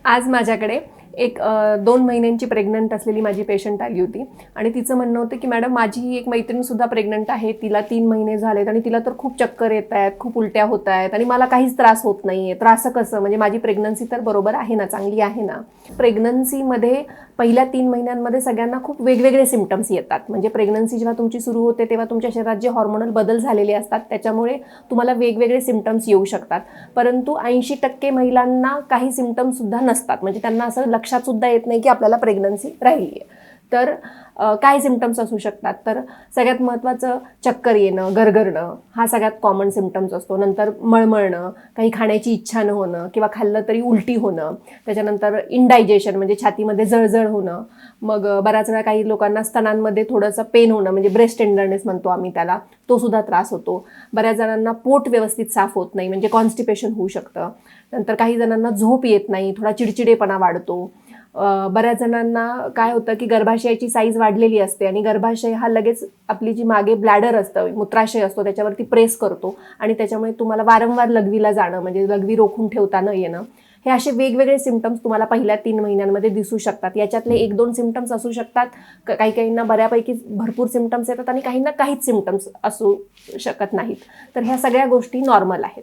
आज माझ्याकडे एक 2 महिन्यांची प्रेग्नंट असलेली माझी पेशंट आली होती आणि तिचं म्हणणं होतं की मॅडम माझी एक मैत्रीणसुद्धा प्रेग्नंट आहे, तिला 3 महिने झालेत आणि तिला तर खूप चक्कर येत आहेत, खूप उलट्या होत आहेत आणि मला काहीच त्रास होत नाही आहे. तर असं कसं, म्हणजे माझी प्रेग्नन्सी तर बरोबर आहे ना, चांगली आहे ना. प्रेग्नन्सीमध्ये पहिल्या 3 महिन्यांमध्ये सगळ्यांना खूप वेगवेगळे सिम्पटम्स येतात. म्हणजे प्रेग्नन्सी जेव्हा तुमची सुरू होते तेव्हा तुमच्या शरीरात जे हॉर्मोनल बदल झालेले असतात त्याच्यामुळे तुम्हाला वेगवेगळे सिम्पटम्स येऊ शकतात. परंतु 80% महिलांना काही सिम्पटम्ससुद्धा नसतात, म्हणजे त्यांना असं लक्षात सुद्धा येत नाही की आपल्याला प्रेग्नन्सी राहिली आहे. तर काय सिम्पटम्स असू शकतात, तर सगळ्यात महत्त्वाचं चक्कर येणं, गरगरणं हा सगळ्यात कॉमन सिम्पटम्स असतो. नंतर मळमळणं, काही खाण्याची इच्छा न होणं किंवा खाल्लं तरी उलटी होणं. त्याच्यानंतर इनडायजेशन म्हणजे छातीमध्ये जळजळ होणं. मग बऱ्याच वेळा काही लोकांना स्तनांमध्ये थोडंसं पेन होणं, म्हणजे ब्रेस्ट टेंडरनेस म्हणतो आम्ही त्याला, तो सुद्धा त्रास होतो. बऱ्याच जणांना पोट व्यवस्थित साफ होत नाही, म्हणजे कॉन्स्टिपेशन होऊ शकतं. नंतर काही जणांना झोप येत नाही, थोडा चिडचिडेपणा वाढतो. बऱ्याच जणांना काय होतं की गर्भाशयाची साईज वाढलेली असते आणि गर्भाशय हा लगेच आपली जी मागे ब्लॅडर असतं, मूत्राशय असतो, त्याच्यावरती प्रेस करतो आणि त्याच्यामुळे तुम्हाला वारंवार लघवीला जाणं, म्हणजे लघवी रोखून ठेवता न येणं, हे असे वेगवेगळे सिम्पटम्स तुम्हाला पहिल्या 3 महिन्यांमध्ये दिसू शकतात. याच्यातले 1-2 सिम्पटम्स असू शकतात, काही काहींना बऱ्यापैकी भरपूर सिम्पटम्स येतात आणि काहींना काहीच सिम्पटम्स असू शकत नाहीत. तर ह्या सगळ्या गोष्टी नॉर्मल आहेत.